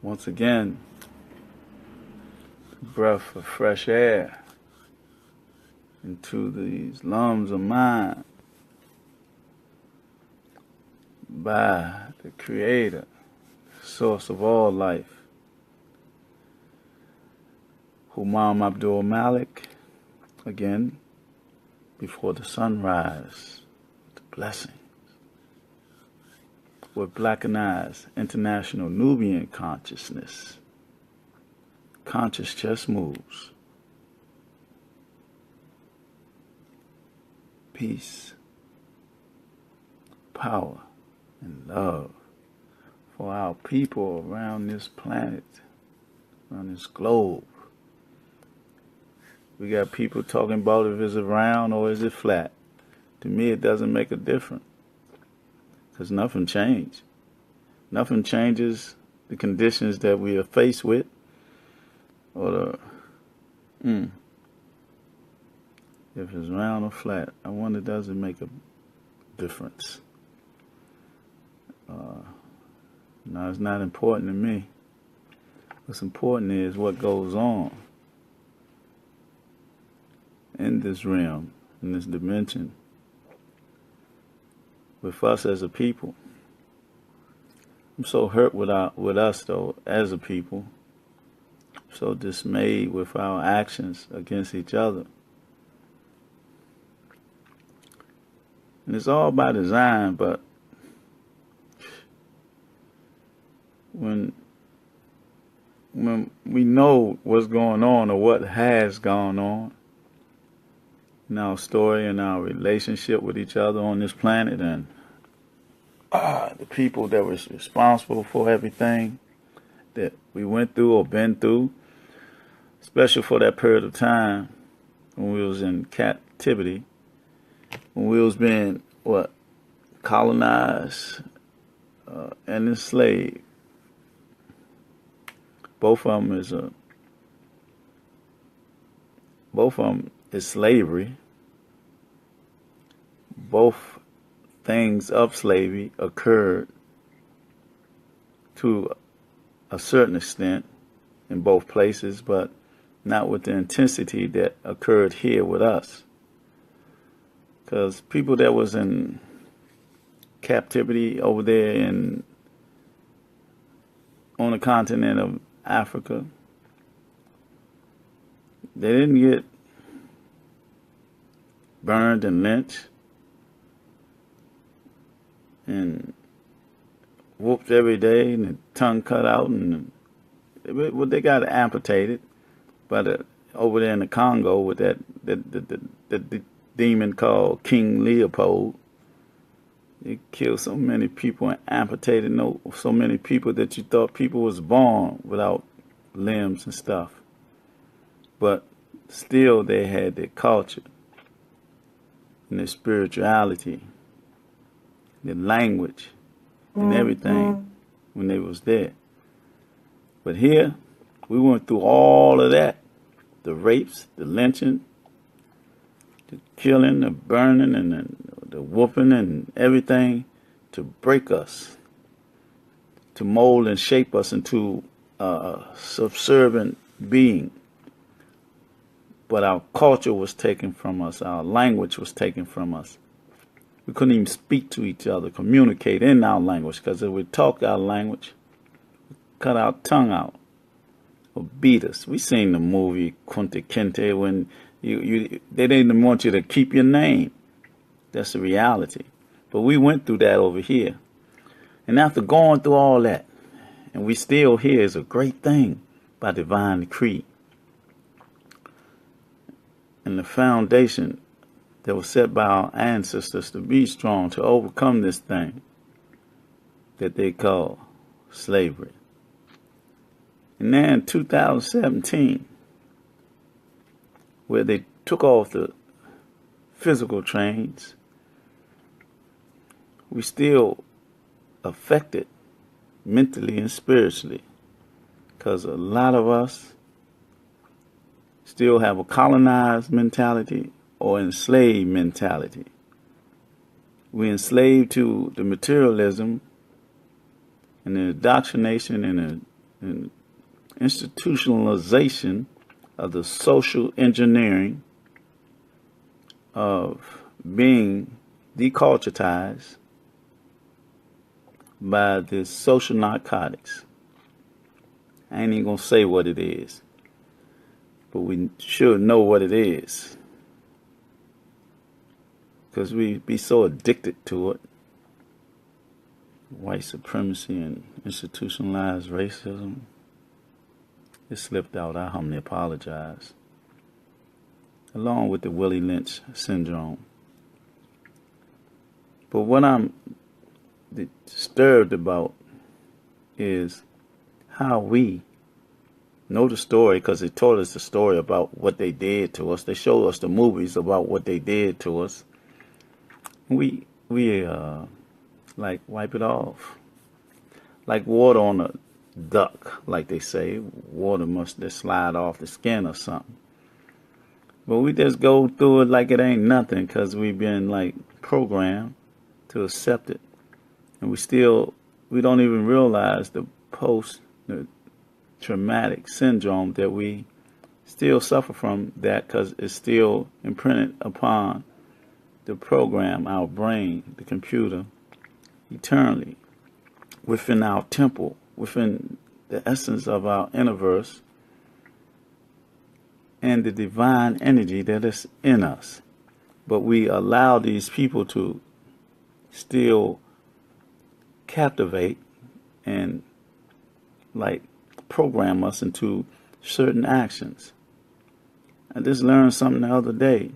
Once again, breath of fresh air into these lungs of mine by the Creator, source of all life. Humam Abdulmalik, again, before the sunrise, the blessings. With Blackanized, international Nubian consciousness. Conscious just moves. Peace, power, and love for our people around this planet, around this globe. We got people talking about if it's round or is it flat. To me, it doesn't make a difference. Because nothing changed. Nothing changes the conditions that we are faced with. Or if it's round or flat, I wonder, does it make a difference? No, it's not important to me. What's important is what goes on in this realm, in this dimension, with us as a people. I'm so hurt with us though, as a people. So dismayed with our actions against each other. And it's all by design, but when we know what's going on or what has gone on in our story and our relationship with each other on this planet, and the people that was responsible for everything that we went through or been through, especially for that period of time when we was in captivity, when we was being colonized and enslaved. Both of them is slavery. Both things of slavery occurred to a certain extent in both places, but not with the intensity that occurred here with us. Because people that was in captivity over there on the continent of Africa, they didn't get burned and lynched and whooped every day and the tongue cut out, and they got amputated. But over there in the Congo with the demon called King Leopold, he killed so many people and amputated so many people that you thought people was born without limbs and stuff. But still they had their culture and their spirituality, their language, and everything when they was there. But here, we went through all of that. The rapes, the lynching, the killing, the burning, and the whooping and everything to break us, to mold and shape us into a subservient being. But our culture was taken from us. Our language was taken from us. We couldn't even speak to each other, communicate in our language, because if we talk our language, we cut our tongue out or beat us. We seen the movie Kunta Kinte when they didn't want you to keep your name. That's the reality. But we went through that over here. And after going through all that, and we still here, is a great thing by divine decree. And the foundation that was set by our ancestors to be strong, to overcome this thing that they call slavery. And then in 2017, where they took off the physical chains, we still affected mentally and spiritually, because a lot of us still have a colonized mentality or enslaved mentality. We're enslaved to the materialism and the indoctrination and the and institutionalization of the social engineering of being deculturized by the social narcotics. I ain't even gonna say what it is, but we should know what it is, because we be so addicted to it. White supremacy and institutionalized racism. It slipped out. I humbly apologize. Along with the Willie Lynch syndrome. But what I'm disturbed about is how we know the story, because they told us the story about what they did to us. They showed us the movies about what they did to us. We like wipe it off. Like water on a duck, like they say. Water must just slide off the skin or something. But we just go through it like it ain't nothing, because we've been like programmed to accept it. And we don't even realize the post-traumatic syndrome that we still suffer from, that because it's still imprinted upon the program, our brain, the computer, eternally, within our temple, within the essence of our universe, and the divine energy that is in us. But we allow these people to still captivate and like program us into certain actions. I just learned something the other day.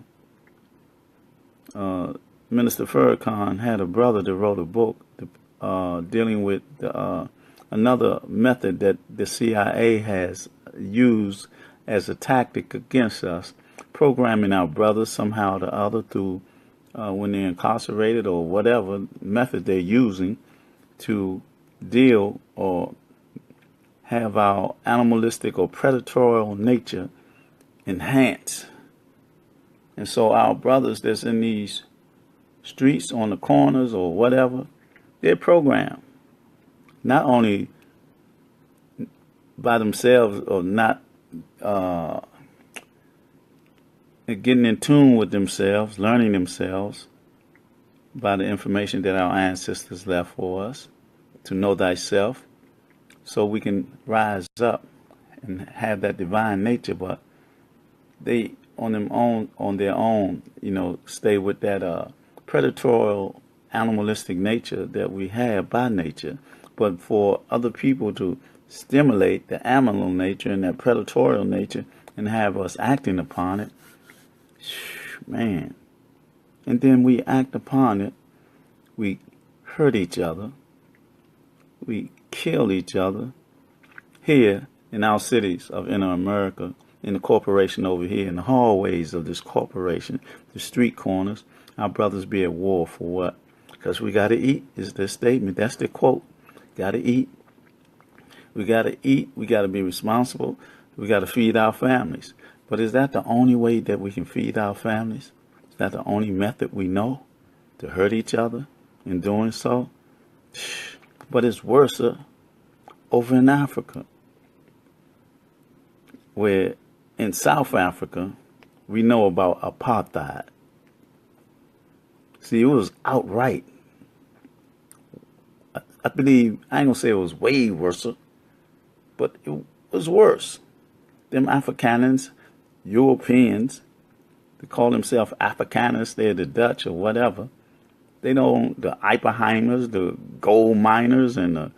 Minister Farrakhan had a brother that wrote a book dealing with another method that the CIA has used as a tactic against us, programming our brothers somehow or the other through when they're incarcerated or whatever method they're using to deal or have our animalistic or predatory nature enhanced. And so our brothers that's in these streets, on the corners or whatever, they're programmed. Not only by themselves or not getting in tune with themselves, learning themselves by the information that our ancestors left for us, to know thyself, so we can rise up and have that divine nature. But they on their own, stay with that predatory, animalistic nature that we have by nature. But for other people to stimulate the animal nature and that predatory nature and have us acting upon it, man. And then we act upon it, we hurt each other, we kill each other here in our cities of inner America, in the corporation over here, in the hallways of this corporation, the street corners. Our brothers be at war for what? Because we got to eat, is their statement. That's their quote. Got to eat. We got to eat. We got to be responsible. We got to feed our families. But is that the only way that we can feed our families? Is that the only method we know to hurt each other in doing so? But it's worse over in Africa, where in South Africa, we know about apartheid. See, it was outright. I believe, I ain't gonna say it was way worse, but it was worse. Them Afrikaners, Europeans, they call themselves Afrikaners, they're the Dutch or whatever. They know the Oppenheimers, the gold miners, and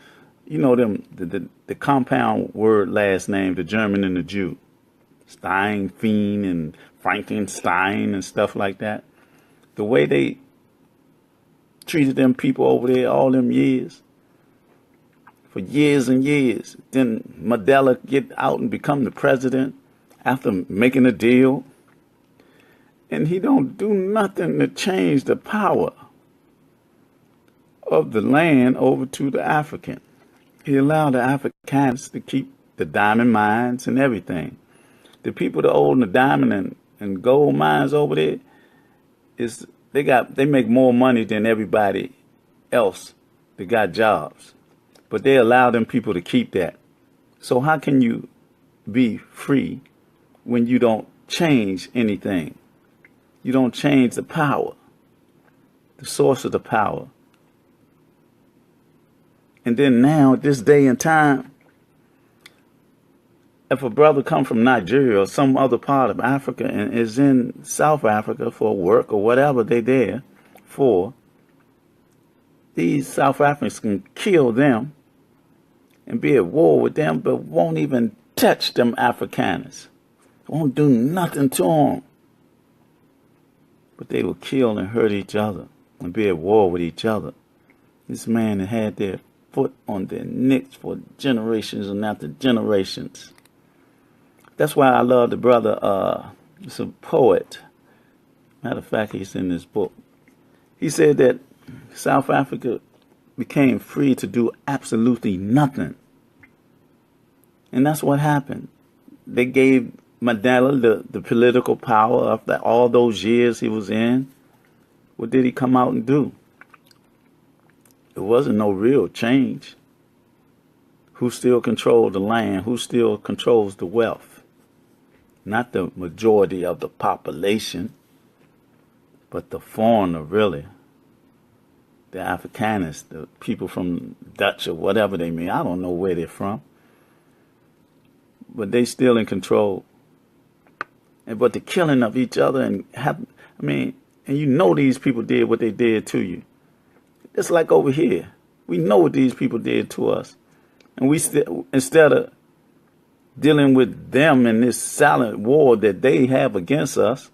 the compound word last name, the German and the Jew. Steinfein and Frankenstein and stuff like that. The way they treated them people over there all them years, for years and years. Then Mandela get out and become the president after making a deal. And he don't do nothing to change the power of the land over to the African. He allowed the Africans to keep the diamond mines and everything. The people that own the diamond and gold mines over there, they make more money than everybody else that got jobs. But they allow them people to keep that So how can you be free when you don't change anything? You don't change the power, the source of the power. And then now, at this day and time, if a brother come from Nigeria or some other part of Africa and is in South Africa for work or whatever they're there for, these South Africans can kill them and be at war with them, but won't even touch them Afrikaners. Won't do nothing to them. But they will kill and hurt each other and be at war with each other. This man had their foot on their necks for generations and after generations. That's why I love the brother, he's a poet. Matter of fact, he's in this book. He said that South Africa became free to do absolutely nothing. And that's what happened. They gave Mandela the political power after all those years he was in. What did he come out and do? There wasn't no real change. Who still controlled the land? Who still controls the wealth? Not the majority of the population, but the foreigner, really. The Afrikaners, the people from Dutch or whatever they mean. I don't know where they're from. But they still in control. But the killing of each other and and you know these people did what they did to you. It's like over here. We know what these people did to us. And we instead of dealing with them in this silent war that they have against us,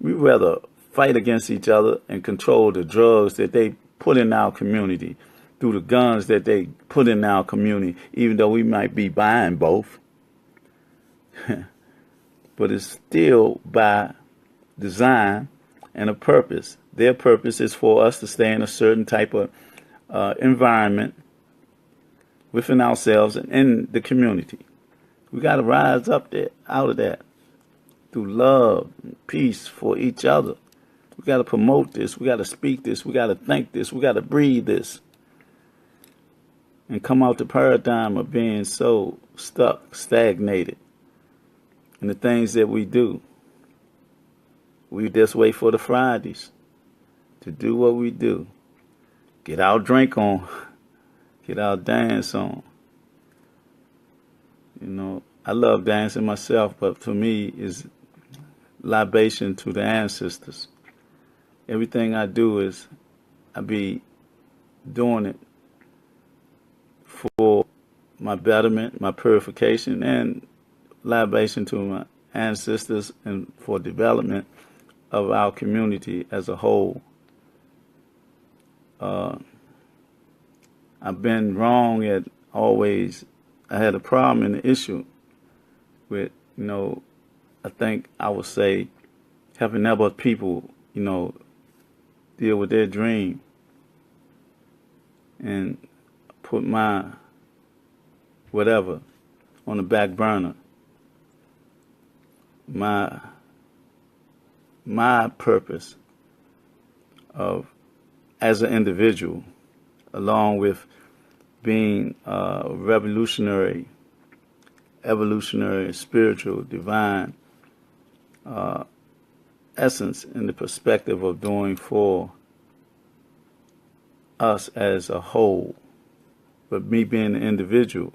we rather fight against each other and control the drugs that they put in our community, through the guns that they put in our community, even though we might be buying both. But it's still by design and a purpose. Their purpose is for us to stay in a certain type of environment within ourselves and in the community. We got to rise up there, out of that, through love and peace for each other. We got to promote this. We got to speak this. We got to think this. We got to breathe this. And come out the paradigm of being so stuck, stagnated in the things that we do. We just wait for the Fridays to do what we do. Get our drink on. Get our dance on. You know, I love dancing myself, but for me, it's libation to the ancestors. Everything I do is, I be doing it for my betterment, my purification, and libation to my ancestors and for development of our community as a whole. I've been wrong at always. I had a problem in the issue with, I think I would say helping other people, deal with their dream and put my whatever on the back burner. My purpose of as an individual, along with being revolutionary, evolutionary, spiritual, divine essence in the perspective of doing for us as a whole. But me being an individual,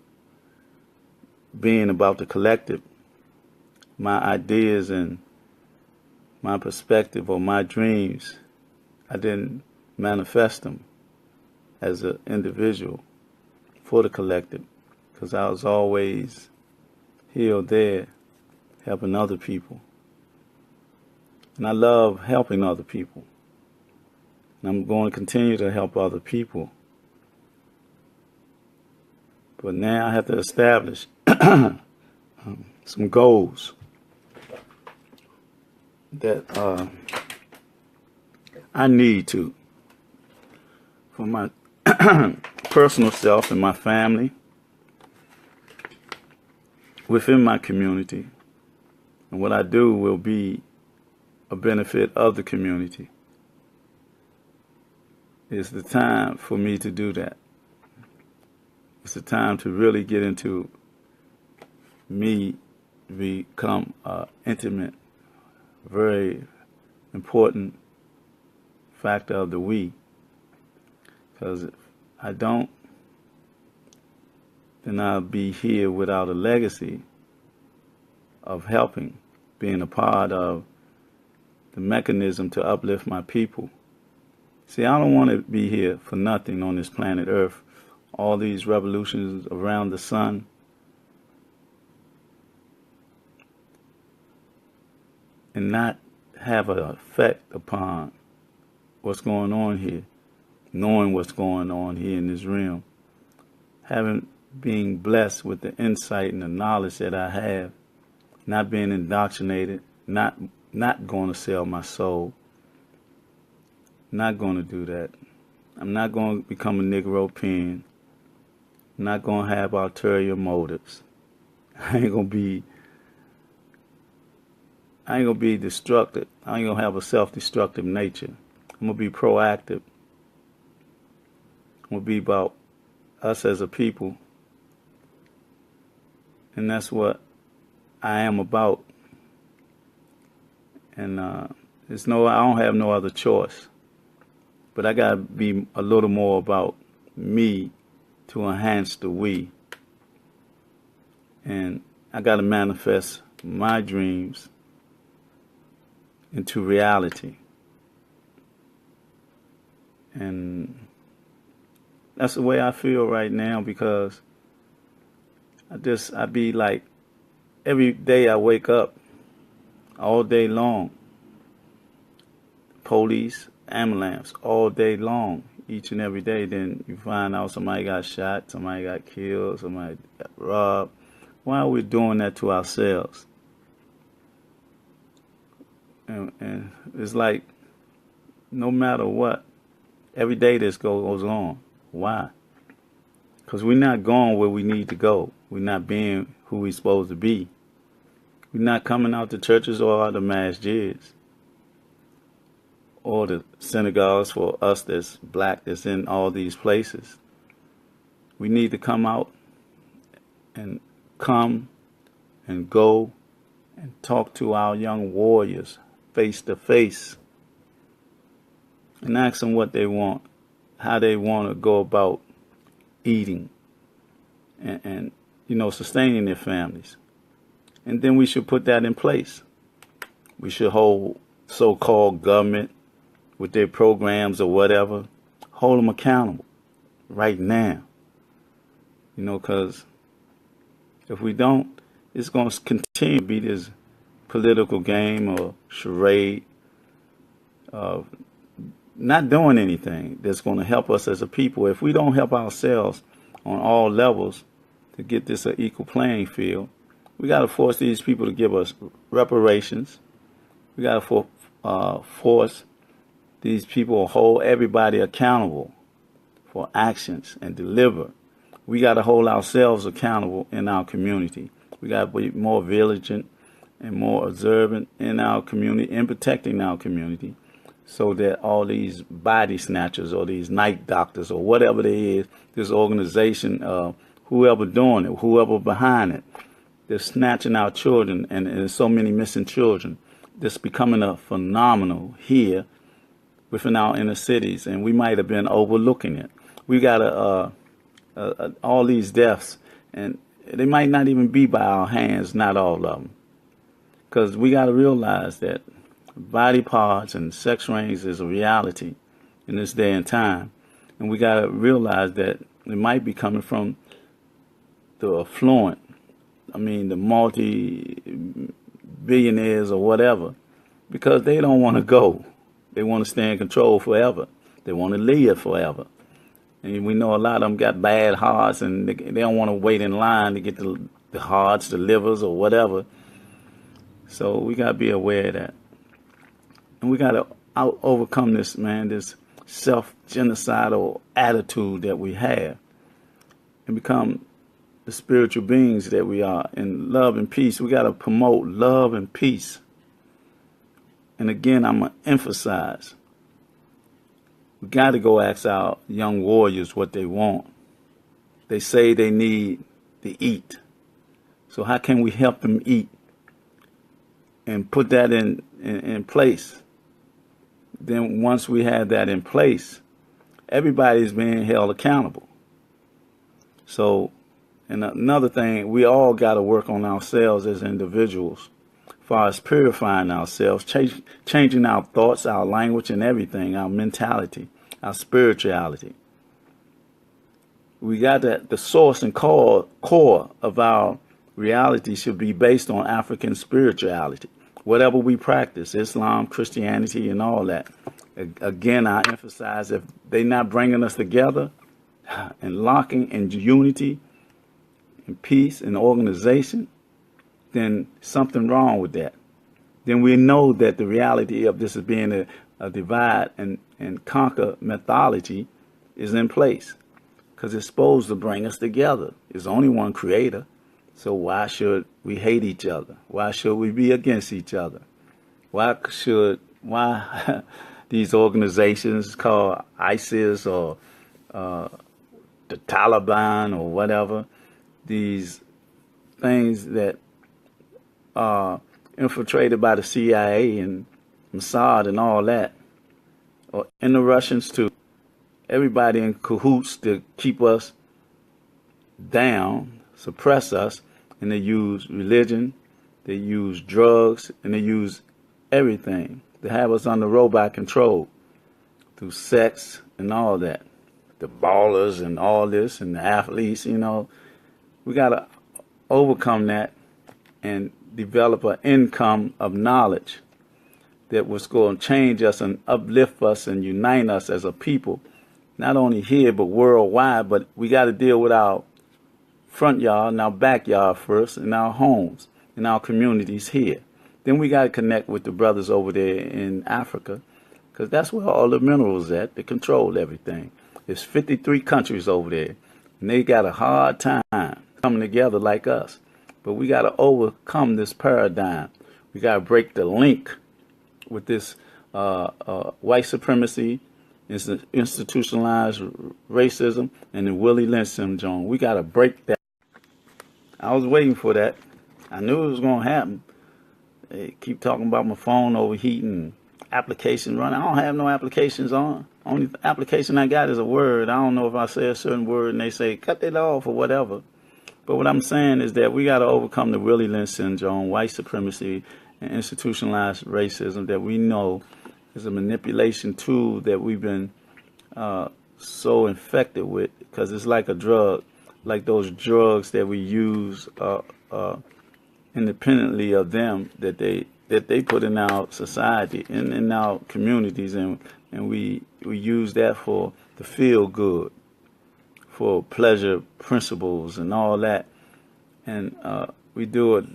being about the collective, my ideas and my perspective or my dreams, I didn't manifest them as an individual for the collective, because I was always here or there helping other people. And I love helping other people. And I'm going to continue to help other people. But now I have to establish some goals that I need to, for my personal self and my family, within my community. And what I do will be a benefit of the community. It's the time for me to do that. It's the time to really get into me become intimate, very important factor of the we. Because if I don't, then I'll be here without a legacy of helping, being a part of the mechanism to uplift my people. See, I don't want to be here for nothing on this planet Earth. All these revolutions around the sun. And not have an effect upon what's going on here, knowing what's going on here in this realm, being blessed with the insight and the knowledge that I have, not being indoctrinated, not going to sell my soul, not going to do that. I'm not going to become a Negro pen. I'm not going to have ulterior motives. I ain't going to be destructive. I ain't going to have a self-destructive nature. I'm going to be proactive. I'm going to be about us as a people. And that's what I am about. And I don't have no other choice. But I got to be a little more about me to enhance the we. And I got to manifest my dreams into reality. And that's the way I feel right now, because I be like, every day I wake up, all day long, police, ambulance, all day long, each and every day. Then you find out somebody got shot, somebody got killed, somebody got robbed. Why are we doing that to ourselves? And it's like, no matter what, every day this goes on. Why? Because we're not going where we need to go. We're not being who we're supposed to be. We're not coming out to churches or the masjids or the synagogues for us that's black, that's in all these places. We need to come out and go and talk to our young warriors face to face and ask them what they want, how they want to go about eating and sustaining their families. And then we should put that in place. We should hold so-called government with their programs or whatever, hold them accountable right now. Because if we don't, it's going to continue to be this political game or charade of not doing anything that's going to help us as a people. If we don't help ourselves on all levels to get this an equal playing field, we got to force these people to give us reparations. We got to force these people, hold everybody accountable for actions and deliver. We got to hold ourselves accountable in our community. We got to be more vigilant and more observant in our community, in protecting our community, so that all these body snatchers or these night doctors or whatever there is, this organization, whoever doing it, whoever behind it, they're snatching our children, and there's so many missing children. This becoming a phenomenal here within our inner cities, and we might have been overlooking it. We got all these deaths, and they might not even be by our hands, not all of them. Because we got to realize that body parts and sex rings is a reality in this day and time. And we got to realize that it might be coming from the affluent, the multi-billionaires or whatever, because they don't want to go. They want to stay in control forever. They want to live forever. And we know a lot of them got bad hearts, and they don't want to wait in line to get the hearts, the livers, or whatever. So we got to be aware of that. And we got to overcome this, this self-genocidal attitude that we have and become the spiritual beings that we are in love and peace. We got to promote love and peace. And again, I'm going to emphasize, we got to go ask our young warriors what they want. They say they need to eat. So how can we help them eat and put that in place? Then once we have that in place, everybody's being held accountable. So, and another thing, we all got to work on ourselves as individuals, as far as purifying ourselves, changing our thoughts, our language, and everything, our mentality, our spirituality. We got that the source and core of our reality should be based on African spirituality. Whatever we practice, Islam, Christianity, and all that. Again, I emphasize, if they're not bringing us together and locking in unity and peace and organization, then something wrong with that. Then we know that the reality of this as being a divide and conquer methodology is in place, because it's supposed to bring us together. There's only one creator. So why should we hate each other? Why should we be against each other? Why these organizations called ISIS or the Taliban or whatever, these things that are infiltrated by the CIA and Mossad and all that, and the Russians too, everybody in cahoots to keep us down, suppress us, and they use religion, they use drugs, and they use everything to have us under robot control through sex and all that. The ballers and all this and the athletes, we got to overcome that and develop an income of knowledge that was going to change us and uplift us and unite us as a people, not only here but worldwide. But we got to deal with our front yard and our backyard first, in our homes, in our communities here. Then we got to connect with the brothers over there in Africa, because that's where all the minerals at. They control everything. There's 53 countries over there, and they got a hard time coming together like us. But we got to overcome this paradigm. We got to break the link with this white supremacy, institutionalized racism, and the Willie Lynch syndrome. We got to break that. I was waiting for that. I knew it was going to happen. They keep talking about my phone overheating, application running. I don't have no applications on. Only application I got is a word. I don't know if I say a certain word and they say cut it off or whatever. But what I'm saying is that we got to overcome the Willie Lynch syndrome, white supremacy, and institutionalized racism that we know is a manipulation tool that we've been so infected with, because it's like a drug, like those drugs that we use independently of them, that they put in our society, in our communities, and we use that for the feel good, for pleasure principles and all that. And we do it.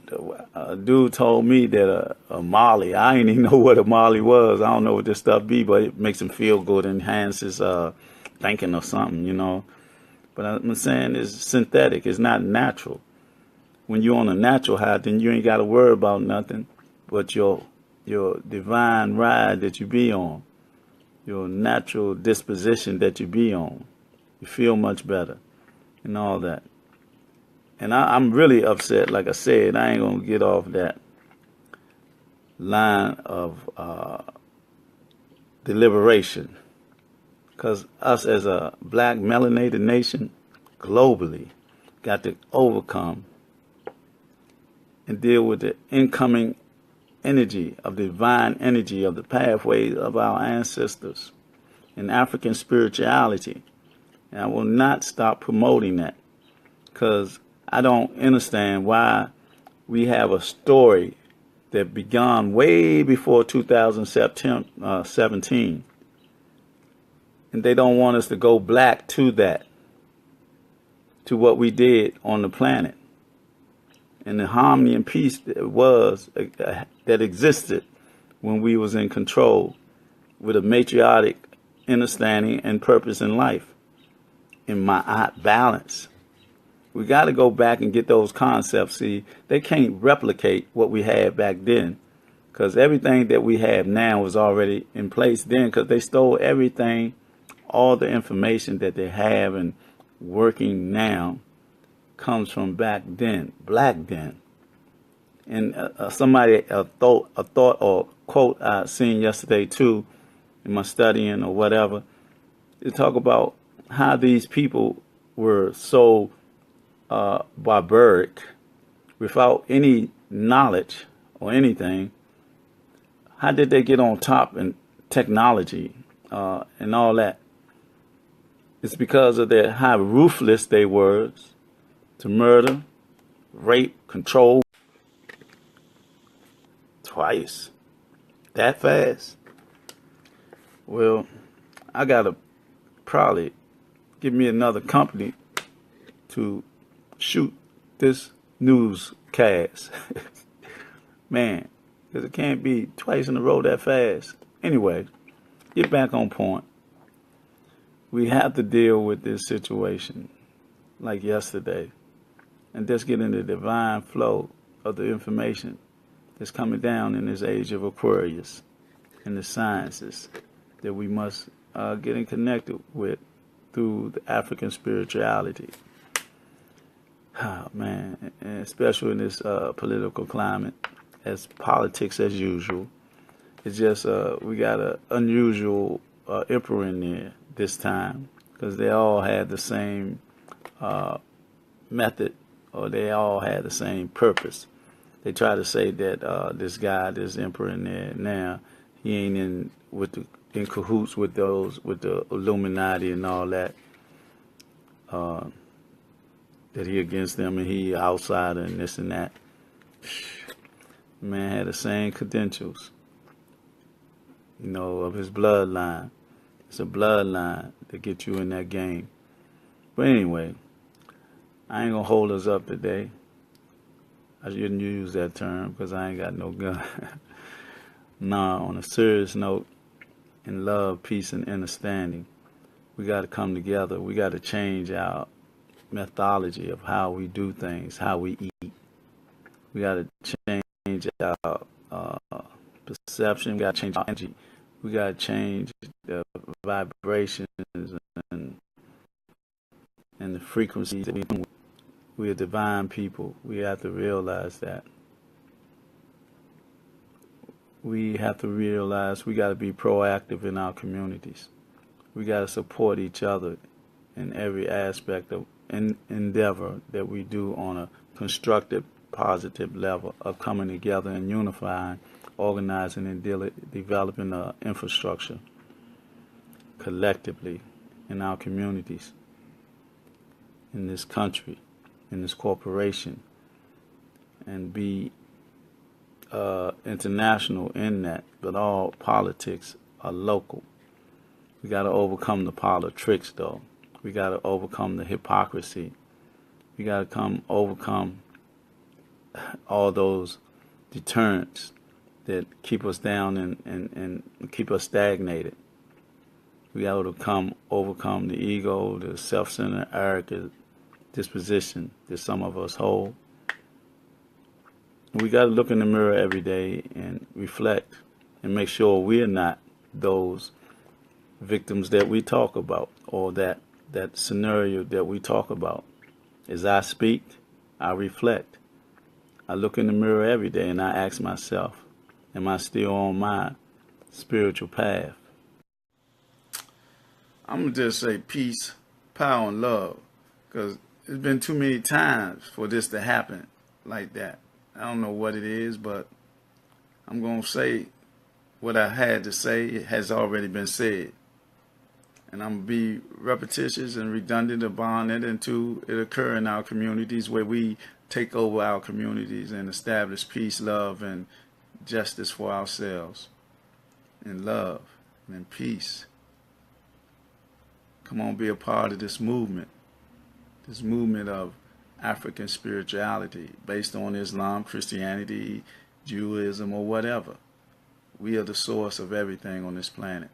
A dude told me that a Molly, I ain't even know what a Molly was. I don't know what this stuff be, but it makes him feel good, enhances thinking or something, But I'm saying it's synthetic. It's not natural. When you're on a natural high, then you ain't got to worry about nothing but your divine ride that you be on, your natural disposition that you be on. You feel much better and all that. And I'm really upset. Like I said, I ain't going to get off that line of deliberation, because us as a black melanated nation globally got to overcome and deal with the incoming energy of the divine energy of the pathways of our ancestors and African spirituality. And I will not stop promoting that, because I don't understand why we have a story that began way before 2017, and they don't want us to go back to that, to what we did on the planet, and the harmony and peace that existed when we was in control with a matriarchic understanding and purpose in life, in my balance. We got to go back and get those concepts. See, they can't replicate what we had back then, because everything that we have now was already in place then, because they stole everything, all the information that they have and working now comes from back then, black then. And somebody, a thought or quote I seen yesterday too, in my studying or whatever, they talk about how these people were so barbaric, without any knowledge or anything. How did they get on top in technology and all that? It's because of their how ruthless they were to murder, rape, control. Twice. That fast? Well, I gotta probably give me another company to shoot this newscast. Man, because it can't be twice in a row that fast. Anyway, get back on point. We have to deal with this situation like yesterday and just get in the divine flow of the information that's coming down in this age of Aquarius and the sciences that we must get in connected with through the African spirituality. Oh, man, and especially in this political climate, as politics as usual. It's just we got an unusual emperor in there this time because they all had the same method, or they all had the same purpose. They try to say that this emperor in there now, he ain't in cahoots with the Illuminati and all that. That he against them and he outsider and this and that. Man had the same credentials, of his bloodline. It's a bloodline that gets you in that game. But anyway, I ain't gonna hold us up today. I shouldn't use that term because I ain't got no gun. Nah, on a serious note, in love, peace, and understanding, we got to come together. We got to change our methodology of how we do things, how we eat. We got to change our perception. We got to change our energy. We got to change the vibrations and the frequencies that we do. We are divine people. We have to realize that. We have to realize we got to be proactive in our communities. We got to support each other in every aspect of endeavor that we do on a constructive, positive level of coming together and unifying, organizing, and developing an infrastructure collectively in our communities, in this country, in this corporation, and be international in that, but all politics are local. We got to overcome the politics, though. We got to overcome the hypocrisy. We got to overcome all those deterrents that keep us down and keep us stagnated. We got to overcome the ego, the self-centered, arrogant disposition that some of us hold. We got to look in the mirror every day and reflect and make sure we're not those victims that we talk about, or that scenario that we talk about. As I speak, I reflect. I look in the mirror every day and I ask myself, am I still on my spiritual path? I'm going to just say peace, power, and love, because it's been too many times for this to happen like that. I don't know what it is, but I'm going to say what I had to say. It has already been said. And I'm going to be repetitious and redundant upon it until it occur in our communities, where we take over our communities and establish peace, love, and justice for ourselves, in love and in peace. Come on, be a part of this movement of African spirituality based on Islam, Christianity, Judaism, or whatever. We are the source of everything on this planet.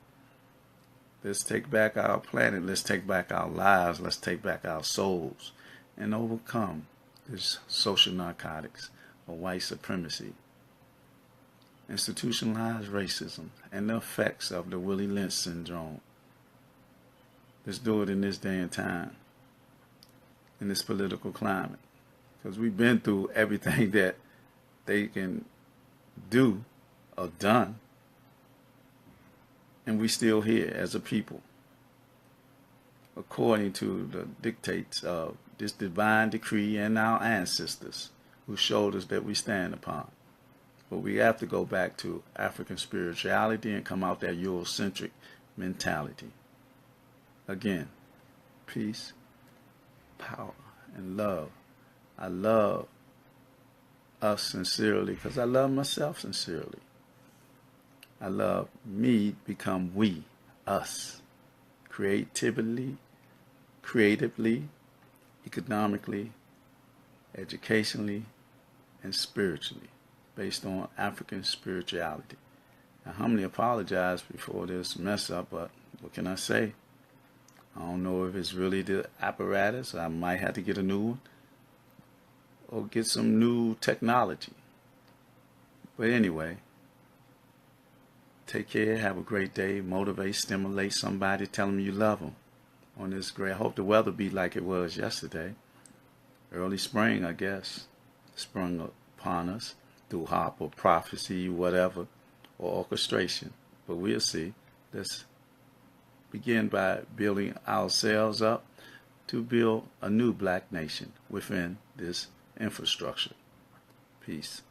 Let's take back our planet. Let's take back our lives. Let's take back our souls and overcome this social narcotics or white supremacy, institutionalized racism, and the effects of the Willie Lynch syndrome. Let's do it in this day and time. in this political climate, because we've been through everything that they can do or done, and we still here as a people, according to the dictates of this divine decree and our ancestors whose shoulders that we stand upon. But we have to go back to African spirituality and come out that Eurocentric mentality. Again, peace, power, and love. I love us sincerely because I love myself sincerely. I love me become we, us, creatively, economically, educationally, and spiritually, based on African spirituality. I humbly apologize before this mess up, but what can I say? I don't know if it's really the apparatus. I might have to get a new one or get some new technology. But anyway, take care, have a great day, motivate, stimulate somebody, tell them you love them on this great. I hope the weather be like it was yesterday. Early spring, I guess, sprung upon us through hop or prophecy, whatever, or orchestration. But we'll see. Let's begin by building ourselves up to build a new black nation within this infrastructure. Peace.